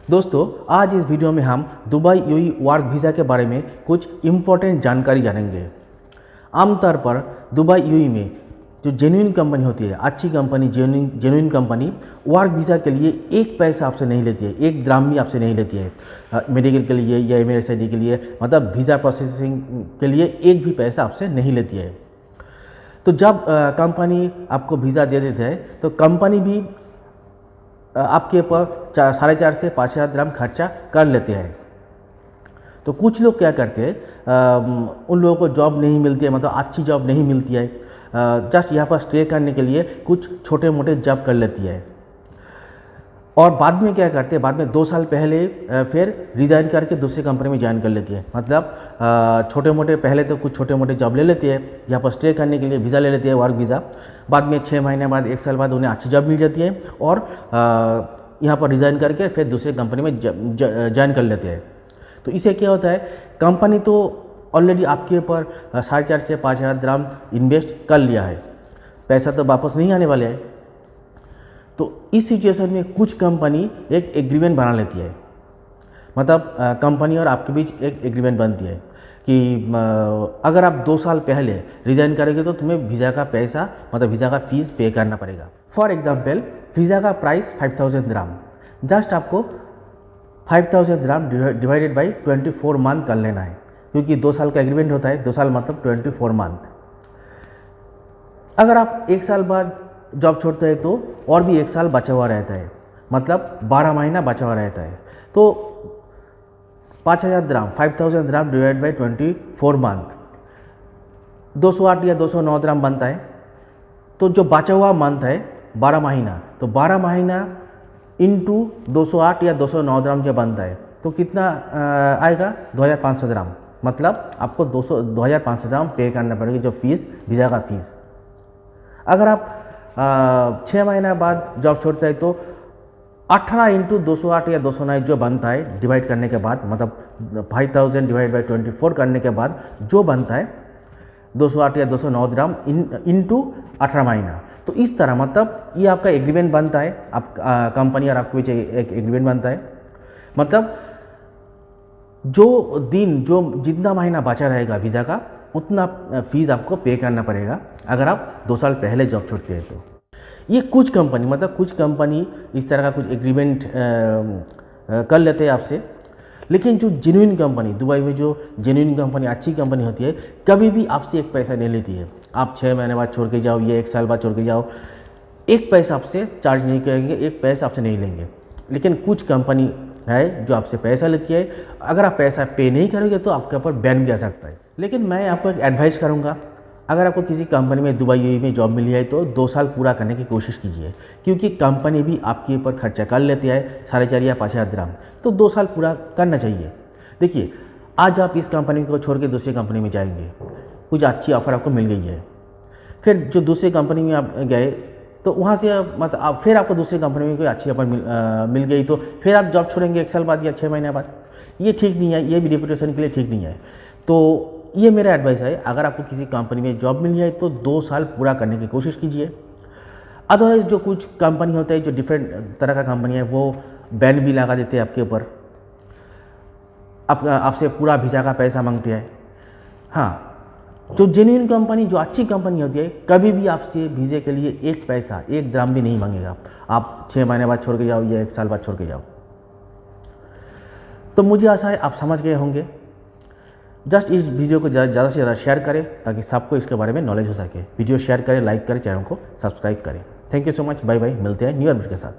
दोस्तों, आज इस वीडियो में हम दुबई यूएई वर्क वीज़ा के बारे में कुछ इम्पोर्टेंट जानकारी जानेंगे। आमतौर पर दुबई यूएई में जो जेन्युइन कंपनी होती है, अच्छी company, genuine company work visa के लिए एक पैसा आपसे नहीं लेती है, एक द्राम भी आपसे नहीं लेती है। मेडिकल के लिए या MSID के लिए, मतलब वीज़ा प्रोसेसिंग के लिए एक भी पैसा आपसे नहीं लेती है। तो जब कंपनी आपको वीज़ा दे देती है तो कंपनी भी आपके ऊपर 4,500 से 5,000 द्रहम खर्चा कर लेते हैं। तो कुछ लोग क्या करते हैं, उन लोगों को जॉब नहीं मिलती है, मतलब अच्छी जॉब नहीं मिलती है, जस्ट यहाँ पर स्टे करने के लिए कुछ छोटे मोटे जॉब कर लेती है और बाद में क्या करते हैं, बाद में 2 साल पहले फिर रिज़ाइन करके दूसरी कंपनी में ज्वाइन कर लेती है। मतलब छोटे मोटे पहले तो कुछ छोटे मोटे जॉब ले लेती है, यहाँ पर स्टे करने के लिए वीज़ा ले लेती है, वर्क वीज़ा। बाद में 6 महीने बाद, 1 साल बाद उन्हें अच्छी जॉब मिल जाती है और यहाँ पर रिज़ाइन करके फिर दूसरी कंपनी में ज्वाइन कर लेते हैं। तो इससे क्या होता है, कंपनी तो ऑलरेडी आपके ऊपर 4,500 से 5,000 द्रहम इन्वेस्ट कर लिया है, पैसा तो वापस नहीं आने वाले हैं। तो इस सिचुएशन में कुछ कंपनी एक एग्रीमेंट बना लेती है, मतलब कंपनी और आपके बीच एक एग्रीमेंट बनती है कि अगर आप 2 साल पहले रिज़ाइन करेंगे तो तुम्हें वीज़ा का पैसा, मतलब वीज़ा का फ़ीस पे करना पड़ेगा। फॉर एग्जांपल, वीज़ा का प्राइस 5,000 द्रहम, जस्ट आपको 5,000 द्रहम डिवाइडेड बाई 24 मंथ कर लेना है, क्योंकि 2 साल का एग्रीमेंट होता है, 2 साल मतलब 24 मंथ। अगर आप 1 साल बाद जॉब छोड़ते हैं तो और भी 1 साल बचा हुआ रहता है, मतलब 12 महीना बचा हुआ रहता है। तो 5,000 द्रहम, 5,000 द्रहम डिवाइड बाई 24 मंथ, 208 या 209 द्रहम बनता है। तो जो बचा हुआ मंथ है 12 महीना, तो 12 महीना इंटू 208 या 209 द्रहम जो बनता है तो कितना आएगा, 2,500 द्रहम। मतलब आपको 2,500 द्रहम पे करना पड़ेगा, जो फीस, वीज़ा का फीस। अगर आप 6 महीना बाद जॉब छोड़ते हैं तो 18 इंटू 208 या 209 जो बनता है डिवाइड करने के बाद, मतलब 5,000 डिवाइड बाई 24 करने के बाद जो बनता है 208 या 209 द्रहम इंटू 18 महीना। तो इस तरह, मतलब ये आपका एग्रीमेंट बनता है, आप कंपनी और आपके बीच एक एग्रीमेंट बनता है। मतलब जो दिन, जो जितना महीना बचा रहेगा वीज़ा का, उतना फीस आपको पे करना पड़ेगा अगर आप 2 साल पहले जॉब छोड़ते हैं तो। ये कुछ कंपनी, मतलब कुछ कंपनी इस तरह का कुछ एग्रीमेंट कर लेते हैं आपसे। लेकिन जो जेन्युइन कंपनी, दुबई में जो जेन्युइन कंपनी, अच्छी कंपनी होती है, कभी भी आपसे एक पैसा नहीं लेती है। आप 6 महीने बाद छोड़ के जाओ या 1 साल बाद छोड़ के जाओ, एक पैसा आपसे चार्ज नहीं करेंगे, एक पैसा आपसे नहीं लेंगे। लेकिन कुछ कंपनी है जो आपसे पैसा लेती है, अगर आप पैसा पे नहीं करोगे तो आपके ऊपर बैन भी आ सकता है। लेकिन मैं आपको एक एडवाइस करूँगा, अगर आपको किसी कंपनी में दुबई यूएई में जॉब मिली है तो 2 साल पूरा करने की कोशिश कीजिए, क्योंकि कंपनी भी आपके ऊपर खर्चा कर लेती है 4,500 या 5,000 द्रहम, तो 2 साल पूरा करना चाहिए। देखिए, आज आप इस कंपनी को छोड़ के दूसरी कंपनी में जाएंगे, कुछ अच्छी ऑफ़र आपको मिल गई है, फिर जो दूसरी कंपनी में आप गए तो वहाँ से मतलब फिर आपको दूसरी कंपनी में कोई अच्छी ऑफर मिल गई तो फिर आप जॉब छोड़ेंगे 1 साल बाद या 6 महीने बाद। ये ठीक नहीं है, ये भी रेपुटेशन के लिए ठीक नहीं है। तो ये मेरा एडवाइस है, अगर आपको किसी कंपनी में जॉब मिल जाए तो 2 साल पूरा करने की कोशिश कीजिए। अदरवाइज जो कुछ कंपनी होते हैं, जो डिफरेंट तरह का कंपनी है, वो बैन भी लगा देते हैं आपके ऊपर, आपसे पूरा वीज़ा का पैसा मांगते हैं। हाँ, जो जेन्युइन कंपनी, जो अच्छी कंपनी होती है, कभी भी आपसे वीज़े के लिए एक पैसा, एक द्रहम भी नहीं मांगेगा। आप 6 महीने बाद छोड़ के जाओ या 1 साल बाद छोड़ के जाओ। तो मुझे आशा है आप समझ गए होंगे। जस्ट इस वीडियो को ज़्यादा से ज़्यादा शेयर करें ताकि सबको इसके बारे में नॉलेज हो सके। वीडियो शेयर करें, लाइक करें, चैनल को सब्सक्राइब करें। Thank you so much, bye bye, मिलते हैं न्यू अपडेट के साथ।